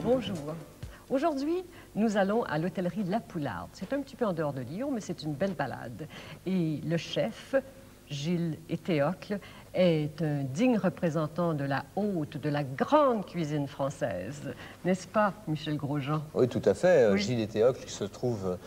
Bonjour. Aujourd'hui, nous allons à l'hôtellerie La Poularde. C'est un petit peu en dehors de Lyon, mais c'est une belle balade. Et le chef, Gilles Éthéocle, est un digne représentant de la haute, de la grande cuisine française. N'est-ce pas, Michel Grosjean? Oui, tout à fait. Oui. Gilles Éthéocle, qui se trouve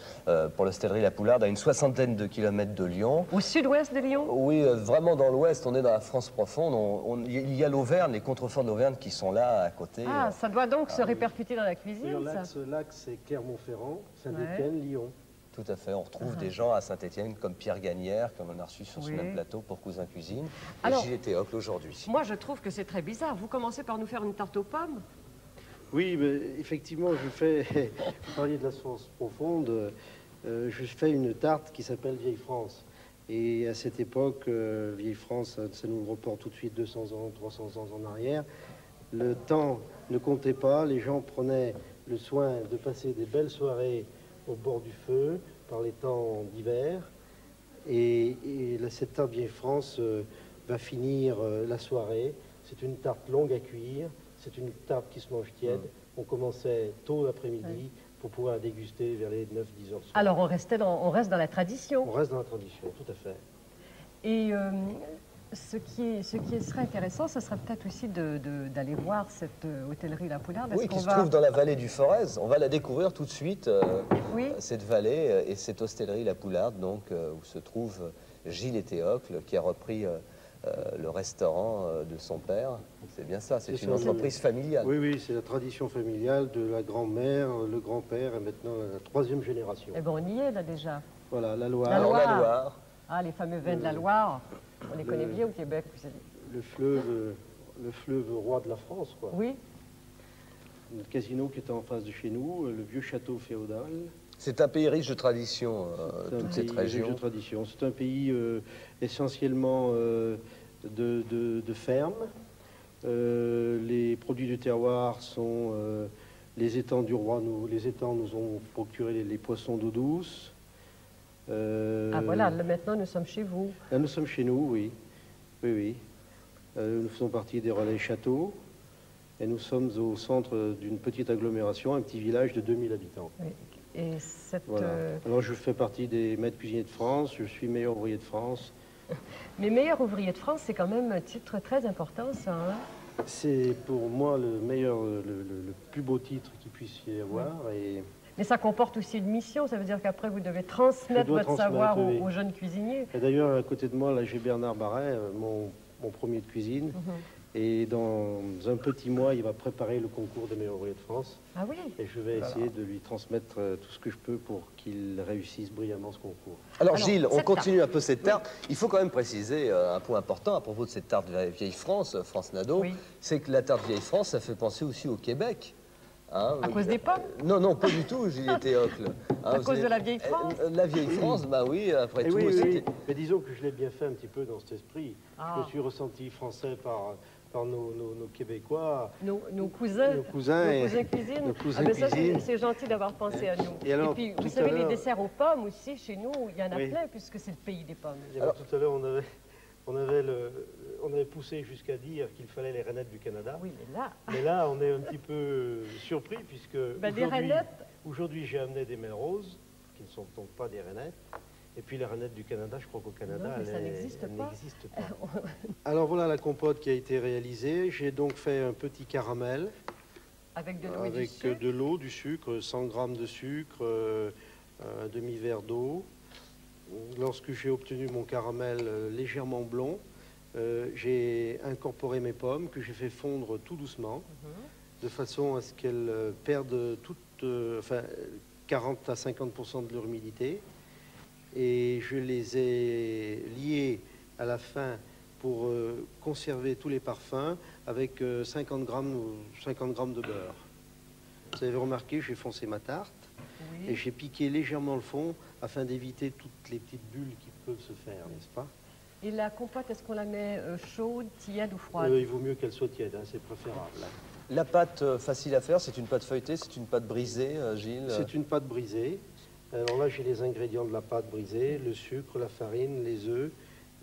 pour l'hostellerie La Poularde, à une soixantaine de kilomètres de Lyon. Au sud-ouest de Lyon? Oui, vraiment dans l'ouest, on est dans la France profonde. Il y a l'Auvergne, les contreforts d'Auvergne qui sont là à côté. Ah, ça doit donc se répercuter dans la cuisine, ça? Ce lac, c'est Clermont-Ferrand, Saint-Étienne, Lyon. Tout à fait. On retrouve des gens à Saint-Étienne comme Pierre Gagnère, comme on a reçu sur ce même plateau pour Cousin Cuisine, et Alors, Gilles Éthéocle aujourd'hui. Moi, je trouve que c'est très bizarre. Vous commencez par nous faire une tarte aux pommes? Oui, mais effectivement, je fais, vous parliez de la sauce profonde, je fais une tarte qui s'appelle Vieille France. Et à cette époque, Vieille France, ça nous reporte tout de suite 200 ans, 300 ans en arrière. Le temps ne comptait pas, les gens prenaient le soin de passer des belles soirées au bord du feu, par les temps d'hiver. Et cette tarte Vieille France va finir la soirée. C'est une tarte longue à cuire, c'est une tarte qui se mange tiède. On commençait tôt l'après-midi pour pouvoir déguster vers les 9-10 heures. Alors, on reste dans la tradition. On reste dans la tradition, tout à fait. Et ce qui serait intéressant, ce serait peut-être aussi d'aller voir cette hôtellerie La Poularde. Oui, qui se trouve dans la vallée du Forez. On va la découvrir tout de suite, oui. cette vallée et cette hostellerie La Poularde, donc, où se trouve Gilles Éthéocle, qui a repris le restaurant de son père. C'est bien ça, c'est une entreprise familiale. Oui, oui, c'est la tradition familiale de la grand-mère, le grand-père et maintenant la troisième génération. Eh bien, on y est là déjà. Voilà, la Loire. La Loire. La Loire. Ah, les fameux vins de la Loire. On les connaît bien au Québec. Le fleuve roi de la France, quoi. Oui. Notre casino qui était en face de chez nous, le vieux château féodal. C'est un pays riche de tradition, toute cette région. Riche de tradition. C'est un pays essentiellement de fermes. Les produits du terroir sont les étangs du roi. Les étangs nous ont procuré les poissons d'eau douce. Ah voilà, là, maintenant nous sommes chez vous. Là nous sommes chez nous, oui. Oui, oui. Nous faisons partie des relais châteaux. Et nous sommes au centre d'une petite agglomération, un petit village de 2000 habitants. Oui. Et cette... Voilà. Alors je fais partie des maîtres cuisiniers de France, je suis meilleur ouvrier de France. Mais meilleur ouvrier de France, c'est quand même un titre très important, ça. Hein? C'est pour moi le meilleur, le plus beau titre qu'il puisse y avoir. Et... Mais ça comporte aussi une mission, ça veut dire qu'après vous devez transmettre votre savoir aux jeunes cuisiniers. D'ailleurs, à côté de moi, là j'ai Bernard Barret, mon premier de cuisine. Et dans un petit mois, il va préparer le concours des meilleurs ouvriers de France. Ah oui. Et je vais essayer de lui transmettre tout ce que je peux pour qu'il réussisse brillamment ce concours. Alors Gilles, on continue un peu cette tarte. Oui. Il faut quand même préciser un point important à propos de cette tarte Vieille France, France Nadeau. Oui. C'est que la tarte Vieille France, ça fait penser aussi au Québec. Hein, à cause des pommes? Non, non, pas du tout, Gilles Éthéocle. À cause de la Vieille France? La Vieille France, bah oui, après tout. Oui. Mais disons que je l'ai bien fait un petit peu dans cet esprit. Je me suis ressenti français par nos Québécois. Nos cousins. Nos cousins cuisine. Nos cousins cuisine. C'est gentil d'avoir pensé à nous. Et puis, vous savez, les desserts aux pommes aussi, chez nous, il y en a plein, puisque c'est le pays des pommes. Alors, tout à l'heure, on avait poussé jusqu'à dire qu'il fallait les rainettes du Canada. Oui, mais là, on est un petit peu surpris, puisque aujourd'hui, j'ai amené des Melrose, qui ne sont donc pas des rainettes. Et puis les rainettes du Canada, je crois qu'au Canada, elles n'existent pas. Alors voilà la compote qui a été réalisée. J'ai donc fait un petit caramel. Avec de l'eau et du sucre. Avec de l'eau, du sucre, 100 grammes de sucre, un demi-verre d'eau. Lorsque j'ai obtenu mon caramel légèrement blond, j'ai incorporé mes pommes que j'ai fait fondre tout doucement, de façon à ce qu'elles perdent 40 à 50% de leur humidité. Et je les ai liées à la fin pour conserver tous les parfums avec 50 grammes de beurre. Vous avez remarqué, j'ai foncé ma tarte et j'ai piqué légèrement le fond afin d'éviter toutes les petites bulles qui peuvent se faire, n'est-ce pas? Et la compote, est-ce qu'on la met chaude, tiède ou froide? Il vaut mieux qu'elle soit tiède, hein, c'est préférable. La pâte facile à faire, c'est une pâte feuilletée, c'est une pâte brisée, Gilles? C'est une pâte brisée. Alors là, j'ai les ingrédients de la pâte brisée, le sucre, la farine, les œufs.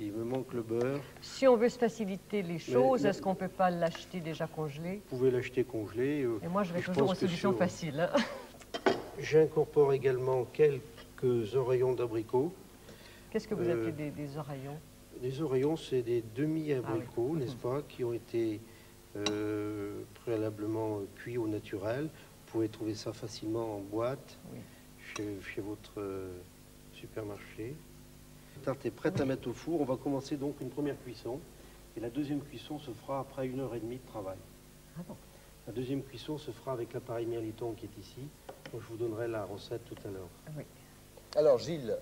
Il me manque le beurre. Si on veut se faciliter les choses, mais- est-ce qu'on ne peut pas l'acheter déjà congelé? Vous pouvez l'acheter congelé. Et moi, je vais je toujours pense aux que solutions sur- faciles. Hein. J'incorpore également quelques oreillons d'abricot. Qu'est-ce que vous appelez des oreillons? Les oreillons, c'est des demi-abricots, Ah oui. n'est-ce pas, qui ont été préalablement cuits au naturel. Vous pouvez trouver ça facilement en boîte Oui. chez votre supermarché. La tarte est prête à mettre au four. On va commencer donc une première cuisson. Et la deuxième cuisson se fera après 1h30 de travail. Ah bon? La deuxième cuisson se fera avec l'appareil Mirliton qui est ici. Donc, je vous donnerai la recette tout à l'heure. Oui. Alors Gilles,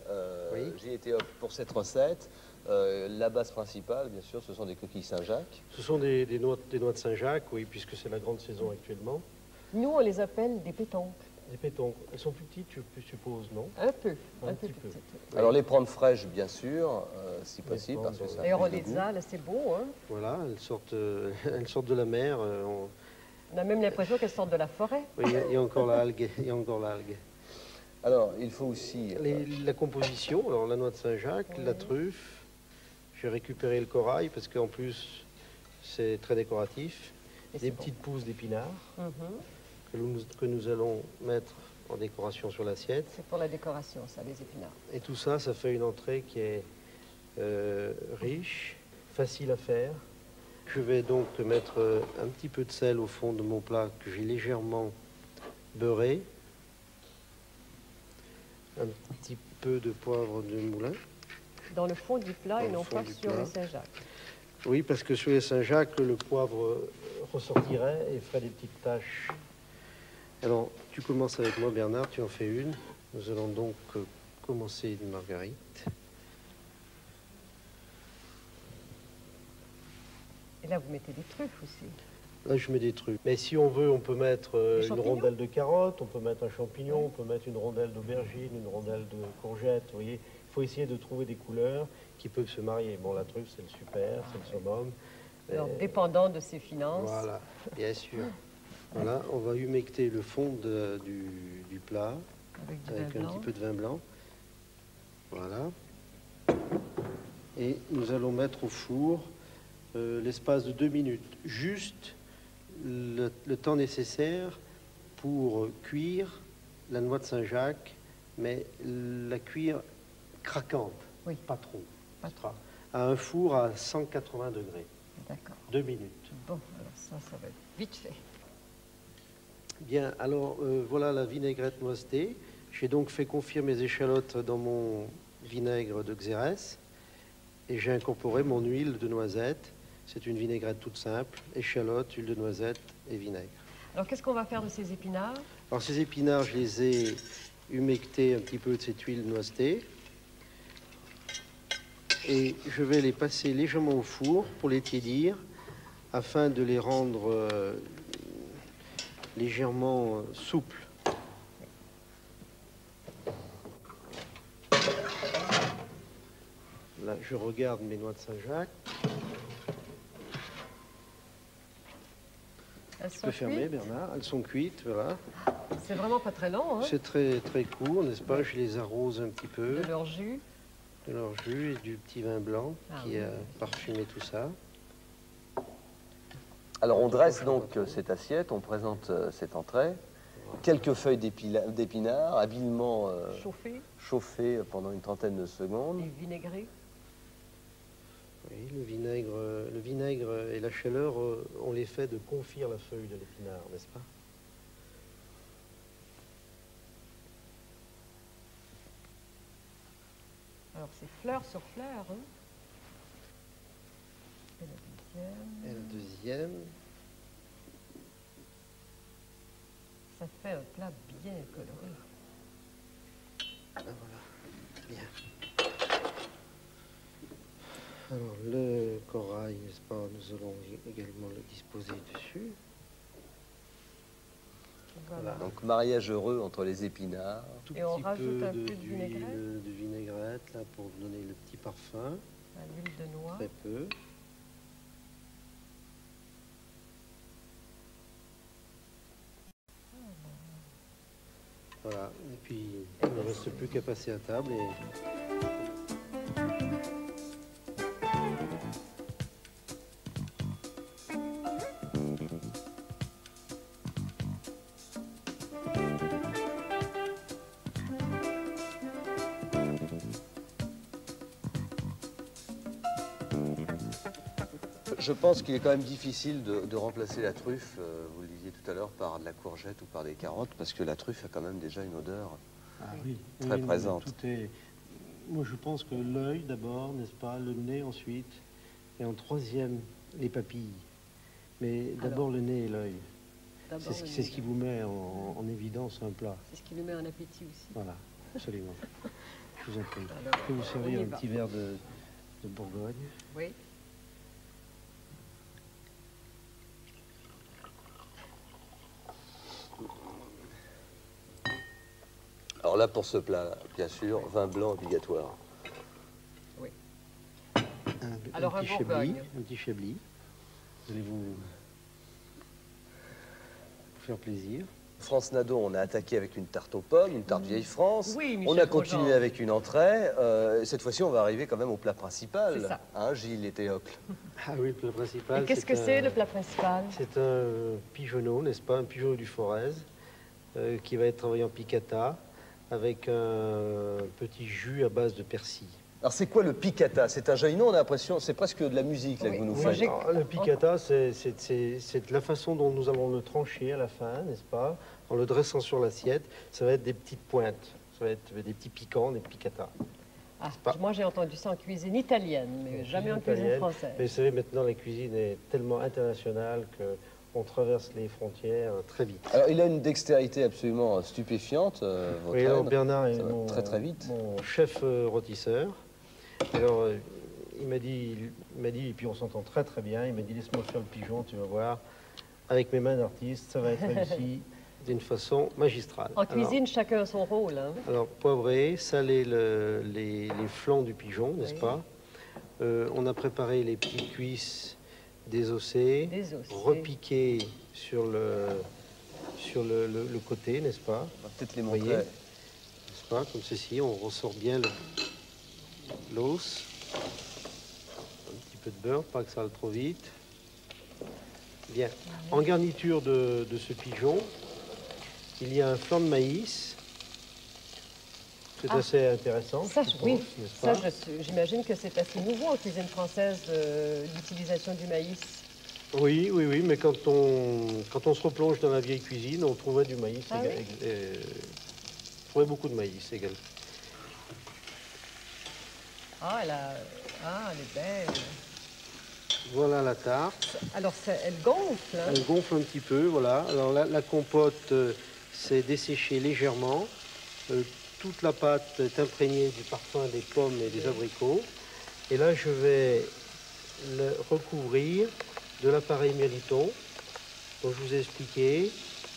Oui. Gilles était pour cette recette. La base principale, bien sûr, ce sont des coquilles Saint-Jacques. Ce sont des noix de Saint-Jacques, oui, puisque c'est la grande saison actuellement. Nous, on les appelle des pétoncles. Des pétoncles. Elles sont plus petites, je suppose, non? Un peu, Un un peu petit peu. petites. Alors les prendre fraîches, bien sûr, si possible, prendre, parce que ça D'ailleurs, on a plus de les goût. a, là, c'est beau. Hein? Voilà, elles sortent de la mer. On a même l'impression qu'elles sortent de la forêt. Oui, il y a encore l'algue. Il y a encore l'algue. Alors, il faut aussi... La composition, alors la noix de Saint-Jacques, Oui. la truffe. J'ai récupéré le corail parce qu'en plus, c'est très décoratif. Et Des c'est bon. petites pousses d'épinards Mhm. que nous allons mettre en décoration sur l'assiette. C'est pour la décoration, ça, les épinards. Et tout ça, ça fait une entrée qui est riche, facile à faire. Je vais donc mettre un petit peu de sel au fond de mon plat que j'ai légèrement beurré. Un petit peu de poivre de moulin. Dans le fond du plat Dans et le non fond pas du sur plat. les Saint-Jacques. Oui, parce que sur les Saint-Jacques, le poivre ressortirait et ferait des petites taches. Alors, tu commences avec moi, Bernard, tu en fais une. Nous allons donc commencer une marguerite. Et là, vous mettez des truffes aussi. Là, je mets des trucs. Mais si on veut, on peut mettre Des une champignons rondelle de carotte, on peut mettre un champignon, on peut mettre une rondelle d'aubergine, une rondelle de courgette. Vous voyez, il faut essayer de trouver des couleurs qui peuvent se marier. Bon, la truffe, c'est le super, c'est le summum. Alors, Euh, dépendant de ses finances. Voilà, bien sûr. Voilà, on va humecter le fond du plat Avec du avec vin un blanc. petit peu de vin blanc. Voilà. Et nous allons mettre au four l'espace de 2 minutes. Juste le temps nécessaire pour cuire la noix de Saint-Jacques, mais la cuire craquante, Oui. pas trop. Pas trop. À un four à 180 degrés. D'accord. 2 minutes. Bon, alors ça va être vite fait. Bien, alors voilà la vinaigrette noisetée. J'ai donc fait confire mes échalotes dans mon vinaigre de Xérès et j'ai incorporé mon huile de noisette. C'est une vinaigrette toute simple, échalotes, huile de noisette et vinaigre. Alors, qu'est-ce qu'on va faire de ces épinards? Alors ces épinards, je les ai humectés un petit peu de cette huile noisetée et je vais les passer légèrement au four pour les tiédir afin de les rendre légèrement souples. Là, je regarde mes noix de Saint-Jacques. Elles Tu sont peux fermer, cuites? Bernard. Elles sont cuites, voilà. C'est vraiment pas très long, hein? C'est très, très court, n'est-ce pas? Je les arrose un petit peu De leur jus. de leur jus et du petit vin blanc Ah qui oui. a parfumé tout ça. Alors on dresse donc cette assiette, on présente cette entrée. Quelques feuilles d'épinards, habilement Chauffé chauffées pendant une trentaine de secondes. et vinaigré. Oui, le vinaigre et la chaleur ont l'effet de confire la feuille de l'épinard, n'est-ce pas? Alors, c'est fleur sur fleur, hein? Et la deuxième. Et la deuxième, Ça fait un plat bien coloré. ah, voilà, bien. Alors le corail, n'est-ce pas? Nous allons également le disposer dessus. Voilà. Donc mariage heureux entre les épinards. Tout Et on petit rajoute peu un peu de d'huile vinaigrette? de vinaigrette là pour donner le petit parfum, À l'huile de noix. très peu. Voilà, et puis il ne reste plus qu'à passer à table et Je pense qu'il est quand même difficile de remplacer la truffe, vous le disiez tout à l'heure, par de la courgette ou par des carottes, parce que la truffe a quand même déjà une odeur très présente. Tout est... Moi, je pense que l'œil d'abord, n'est-ce pas, le nez ensuite, et en troisième, les papilles. Mais d'abord le nez et l'œil. C'est ce qui vous met en évidence un plat. C'est ce qui nous met en appétit aussi. Voilà, absolument. Je vous en prie. Je peux vous servir un petit verre de Bourgogne. Oui. Alors là, pour ce plat, bien sûr, vin blanc obligatoire. Oui. Un petit chablis. Vous allez vous faire plaisir. France Nadeau, on a attaqué avec une tarte aux pommes, une tarte vieille France. Oui, on Michel a continué Grosjean. avec une entrée. Cette fois-ci, on va arriver quand même au plat principal. C'est ça. Hein, Gilles et Théocle. Ah oui, le plat principal. Et qu'est-ce que c'est le plat principal? C'est un pigeonneau, n'est-ce pas? Un pigeonneau du Forez qui va être travaillé en piccata avec un petit jus à base de persil. Alors c'est quoi le piccata? C'est un joli nom, on a l'impression, c'est presque de la musique là, que vous nous faites. Alors, le piccata, c'est la façon dont nous allons le trancher à la fin, n'est-ce pas? En le dressant sur l'assiette, ça va être des petites pointes, ça va être des petits piquants, des piccata. Ah, pas- moi, j'ai entendu ça en cuisine italienne, mais jamais en cuisine Italienne. française. Mais vous savez, maintenant, la cuisine est tellement internationale qu'on traverse les frontières très vite. Alors il a une dextérité absolument stupéfiante, votre Oui, alors aide. Bernard est Ça va très très vite. mon chef rôtisseur. Alors, il m'a dit, et puis on s'entend très très bien, il m'a dit laisse-moi faire le pigeon, tu vas voir, avec mes mains d'artiste, ça va être réussi d'une façon magistrale. En cuisine, chacun a son rôle. Hein. Alors, poivrer, saler les flancs du pigeon, n'est-ce Oui. pas? On a préparé les petites cuisses désossées, Désossées. repiquées sur le côté, n'est-ce pas? On va peut-être les Vous montrer. voyez, n'est-ce pas? Comme ceci, on ressort bien l'os. Un petit peu de beurre, pas que ça aille trop vite. Bien. En garniture de ce pigeon, il y a un flanc de maïs. C'est assez intéressant. Ça, je pense, oui, n'est-ce ça, pas? j'imagine que c'est assez nouveau en cuisine française, l'utilisation du maïs. Oui, mais quand on se replonge dans la vieille cuisine, on trouvait du maïs. Ah oui? On trouvait beaucoup de maïs également. Ah, elle est belle. Voilà la tarte. Alors, elle gonfle. Hein? Elle gonfle un petit peu, voilà. Alors la compote s'est desséchée légèrement. Toute la pâte est imprégnée du parfum des pommes et des abricots. Et là, je vais le recouvrir de l'appareil Mériton, dont je vous ai expliqué,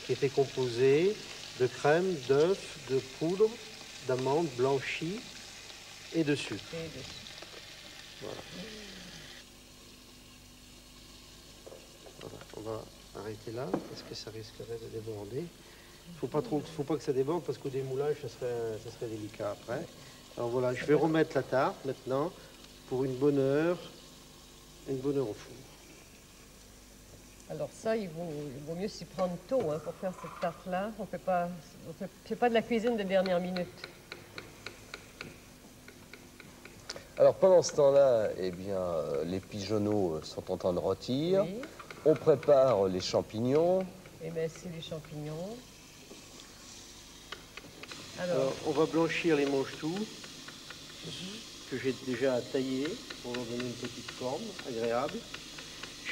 qui était composé de crème, d'œufs, de poudre, d'amandes blanchies et de sucre. Et dessus. Voilà. Voilà, on va arrêter là parce que ça risquerait de déborder. Faut pas que ça déborde parce qu'au démoulage, ça serait délicat après. Alors voilà, je vais remettre la tarte maintenant pour une bonne heure au four. Alors ça, il vaut mieux s'y prendre tôt hein, pour faire cette tarte-là. On fait pas de la cuisine de dernière minute. Alors pendant ce temps-là, eh bien, les pigeonneaux sont en train de rôtir. Oui. On prépare les champignons. Émincer les champignons. Alors, Alors, on va blanchir les mange-tout que j'ai déjà taillés pour leur donner une petite forme agréable.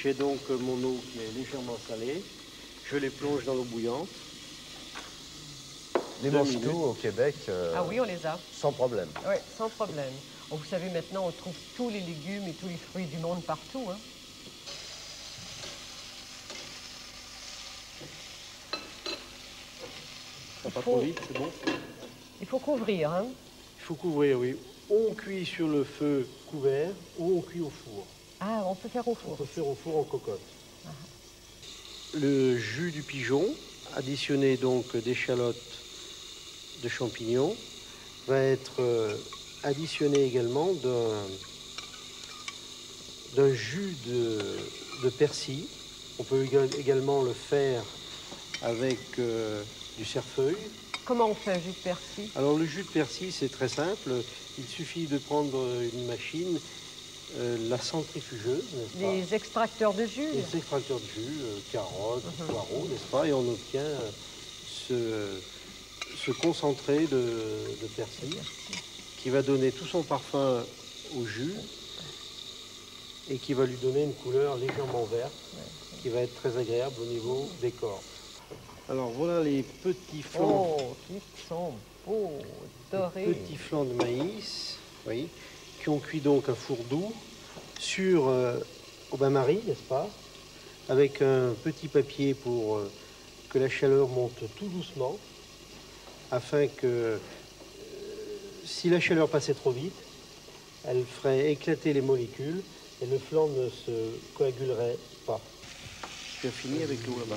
J'ai donc mon eau qui est légèrement salée. Je les plonge dans l'eau bouillante. Les 2 mange-tout minutes. au Québec, ah oui, on les a. sans problème. Oui, sans problème. Bon, vous savez, maintenant, on trouve tous les légumes et tous les fruits du monde partout. Hein. Pas trop vite, c'est bon. Il faut couvrir. Hein. Il faut couvrir, oui. On cuit sur le feu couvert ou on cuit au four. Ah, on peut faire au On four. peut faire au four en cocotte. Le jus du pigeon, additionné donc d'échalotes, de champignons, va être additionné également d'un jus de persil. On peut également le faire avec du cerfeuil. Comment on fait un jus de persil? Alors le jus de persil, c'est très simple. Il suffit de prendre une machine la centrifugeuse, n'est-ce pas? Les extracteurs de jus. Les extracteurs de jus, carottes, poireaux, n'est-ce pas? Et on obtient ce concentré de persil qui va donner tout son parfum au jus et qui va lui donner une couleur légèrement verte qui va être très agréable au niveau des corps. Alors voilà les petits flancs. Oh, qui sont beaux, dorés. Les petits flancs de maïs, oui, qui ont cuit donc à four doux sur au bain-marie, n'est-ce pas? Avec un petit papier pour que la chaleur monte tout doucement, afin que si la chaleur passait trop vite, elle ferait éclater les molécules et le flan ne se coagulerait pas. Tu as fini avec l'eau là-bas?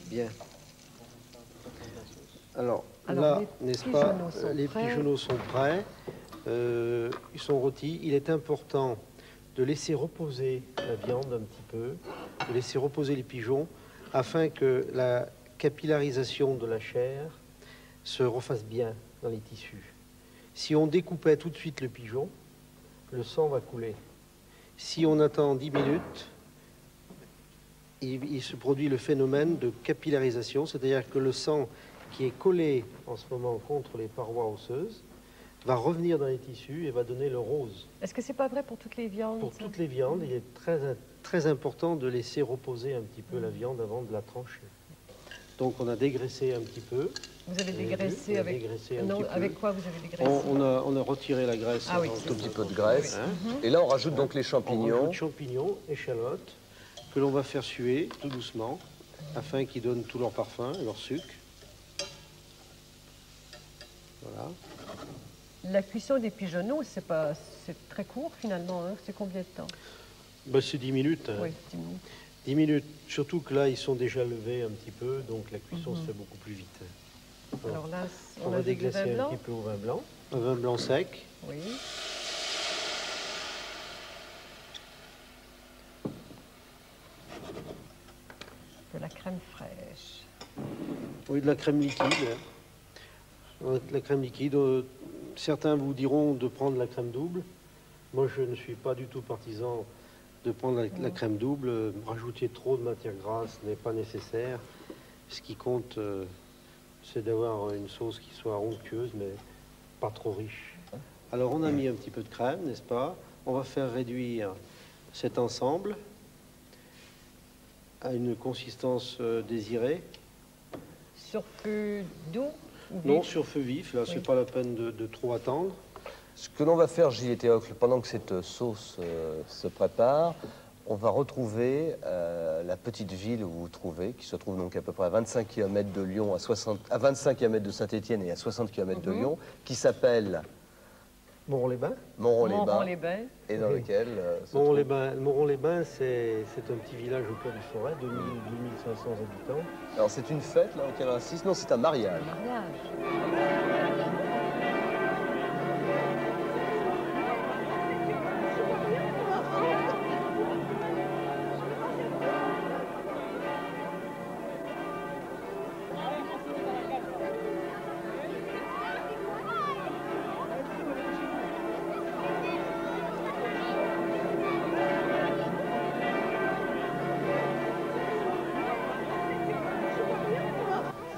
Bien. Alors là, n'est-ce pas, les pigeonneaux sont prêts, ils sont rôtis. Il est important de laisser reposer la viande un petit peu, de laisser reposer les pigeons, afin que la capillarisation de la chair se refasse bien dans les tissus. Si on découpait tout de suite le pigeon, le sang va couler. Si on attend 10 minutes, il se produit le phénomène de capillarisation, c'est-à-dire que le sang qui est collé en ce moment contre les parois osseuses va revenir dans les tissus et va donner le rose. Est-ce que c'est pas vrai pour toutes les viandes? Pour toutes les viandes, il est très important de laisser reposer un petit peu la viande avant de la trancher. Donc on a dégraissé un petit peu. Vous avez dégraissé avec... Dégraissé un Non, petit peu. avec quoi vous avez dégraissé? On a retiré la graisse. Ah oui, Un tout petit peu de graisse. Et là, on rajoute donc les On champignons. rajoute champignons, échalotes, que l'on va faire suer tout doucement, afin qu'ils donnent tout leur parfum et leur sucre. Voilà. La cuisson des pigeonneaux, c'est très court finalement, hein? C'est combien de temps? Ben, c'est 10 minutes. Oui, 10 minutes. 10 minutes, surtout que là, ils sont déjà levés un petit peu, donc la cuisson se fait beaucoup plus vite. Alors là, on va ajoute du déglacer vin un blanc. petit peu au vin blanc. Un vin blanc sec. Oui. De la crème fraîche. Oui, de la crème liquide. De la crème liquide. Certains vous diront de prendre la crème double. Moi, je ne suis pas du tout partisan de prendre la crème double. Rajouter trop de matière grasse n'est pas nécessaire. Ce qui compte, c'est d'avoir une sauce qui soit onctueuse, mais pas trop riche. Alors, on a mis un petit peu de crème, n'est-ce pas? On va faire réduire cet ensemble à une consistance désirée. Sur feu doux ou Non, vif? sur feu vif. Là, c'est pas la peine de trop attendre. Ce que l'on va faire, Gilles et Théocle, pendant que cette sauce se prépare, on va retrouver la petite ville où vous vous trouvez, qui se trouve donc à peu près à 25 km de Lyon, à 25 km de Saint-Étienne et à 60 km de Lyon, qui s'appelle Moron-les-Bains. Moron-les-Bains. Et dans lequel Moron-les-Bains, c'est un petit village au cœur du forêt, 2500 habitants. Alors c'est une fête là auquel on insiste. Non, c'est un mariage. Mariage.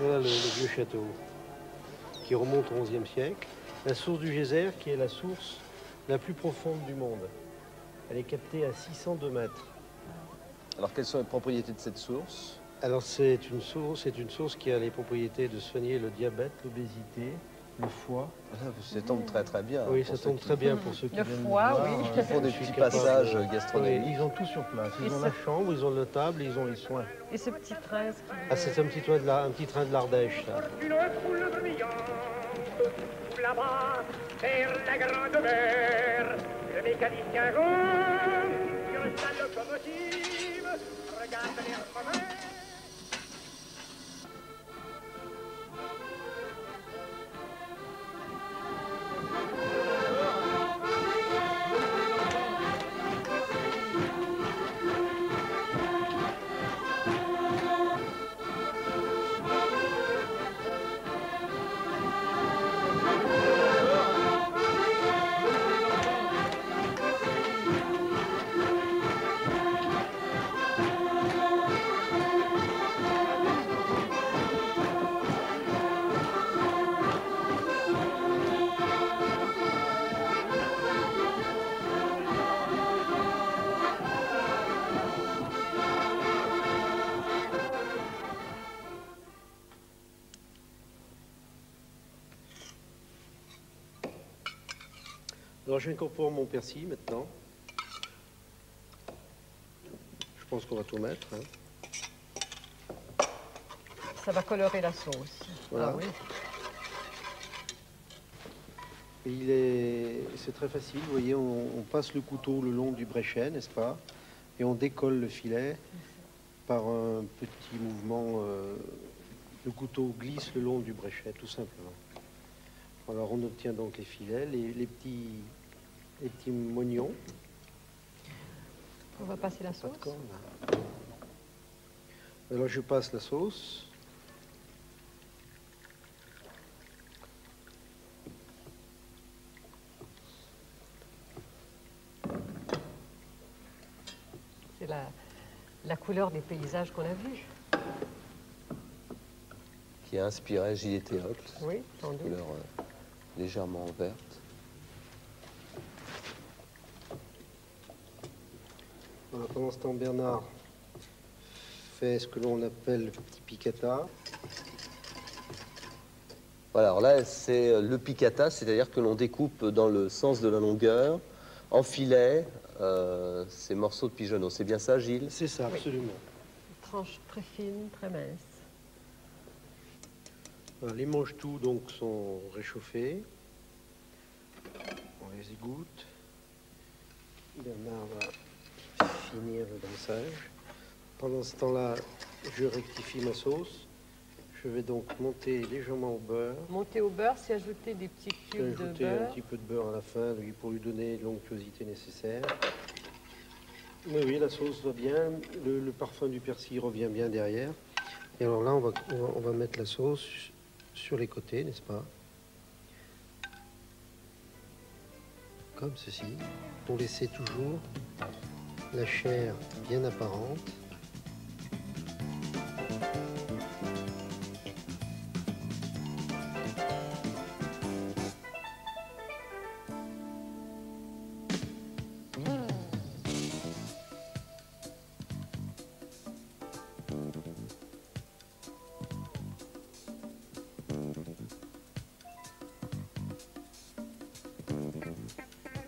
Voilà le vieux château qui remonte au XIe siècle. La source du Geyser, qui est la source la plus profonde du monde. Elle est captée à 602 mètres. Alors quelles sont les propriétés de cette source? Alors c'est une source qui a les propriétés de soigner le diabète, l'obésité, le foie. Ça tombe très très bien. Oui, ça tombe très bien pour ceux qui Le viennent foie, nous voir. oui. Ils font des petits passages gastronomiques. Oui, ils ont tout sur place. Ils Et ont ce- la chambre, ils ont le table, ils ont les soins. Et ce petit train, ce qui... Ah, c'est un petit train de l'Ardèche, ça. Une foule brillante, tout là-bas, vers la grande mer. Le mécanicien ronde sur sa locomotive, regarde les remèdes. Alors j'incorpore mon persil maintenant. Je pense qu'on va tout mettre. Hein. Ça va colorer la sauce. Voilà. Ah oui. Et c'est très facile, vous voyez, on passe le couteau le long du bréchet, n'est-ce pas? Et on décolle le filet par un petit mouvement. Le couteau glisse le long du bréchet, tout simplement. Alors on obtient donc les filets, les petits moignons. On va passer la sauce. D'accord, là. Alors je passe la sauce. C'est la couleur des paysages qu'on a vus. Qui a inspiré Gilles Théocle. Oui, sans doute. Couleur légèrement verte. Voilà, pendant ce temps, Bernard fait ce que l'on appelle le petit piccata. Voilà, alors là, c'est le piccata, c'est-à-dire que l'on découpe dans le sens de la longueur, en filets, ces morceaux de pigeonneau. C'est bien ça, Gilles? C'est ça, Oui. absolument. Tranche très fine, très mince. Voilà, les mange-tout donc sont réchauffés. On les égoutte. Bernard va finir le drençage. Pendant ce temps-là, je rectifie ma sauce. Je vais donc monter légèrement au beurre. Monter au beurre, c'est ajouter des petits Je vais cubes de ajouter un beurre. petit peu de beurre à la fin pour lui donner l'onctuosité nécessaire. Oui, oui, la sauce va bien. Le parfum du persil revient bien derrière. Et alors là, on va mettre la sauce sur les côtés, n'est-ce pas? Comme ceci, pour laisser toujours la chair bien apparente.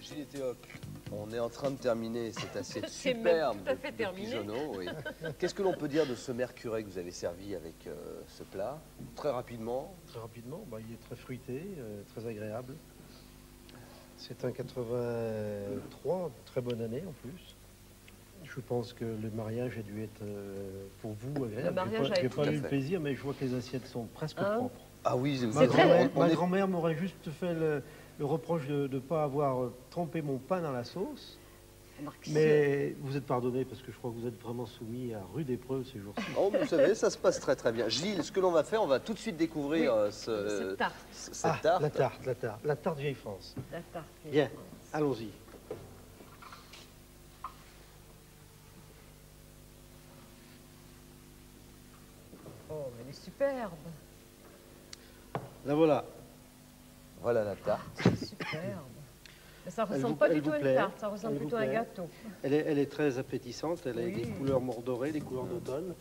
Gilles Théocle, on est en train de terminer cette assiette C'est même superbe tout à fait de terminé. pigeonneau. Oui. Qu'est-ce que l'on peut dire de ce mercuré que vous avez servi avec ce plat? Très rapidement. Très rapidement, bah, il est très fruité, très agréable. C'est un 83, très bonne année en plus. Je pense que le mariage a dû être pour vous agréable. Le mariage a J'ai été pas eu le fait. plaisir, mais je vois que les assiettes sont presque Hein? propres. Ah oui, vous C'est avez- très- on Ma est- grand-mère m'aurait juste fait le reproche de ne pas avoir trempé mon pain dans la sauce. Remarque, Mais vous êtes pardonné parce que je crois que vous êtes vraiment soumis à rude épreuve ces jours-ci. Oh, vous savez, ça se passe très très bien. Gilles, ce que l'on va faire, on va tout de suite découvrir Oui, cette cette tarte. tarte. La tarte vieille France. La tarte. Bien, allons-y. Oh, elle est superbe. La voilà. Voilà la tarte. C'est superbe. Mais ça Elle ressemble vous- pas elle du tout vous à une plaît? tarte, ça ressemble Elle vous plutôt à un plaît? gâteau. Elle est très appétissante, elle a Oui. des couleurs mordorées, des couleurs d'automne.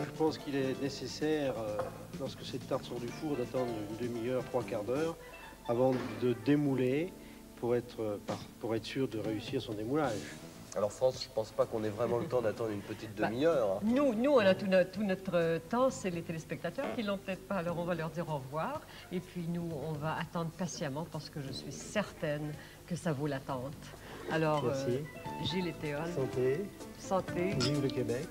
Je pense qu'il est nécessaire, lorsque cette tarte sort du four, d'attendre une demi-heure, trois quarts d'heure, avant de démouler pour être sûr de réussir son démoulage. Alors France, je pense pas qu'on ait vraiment le temps d'attendre une petite demi-heure. Nous, on a tout notre temps, c'est les téléspectateurs qui l'ont peut-être pas, alors on va leur dire au revoir. Et puis nous, on va attendre patiemment parce que je suis certaine que ça vaut l'attente. Alors, Merci. Gilles et Théocle, Santé, santé. vive le Québec.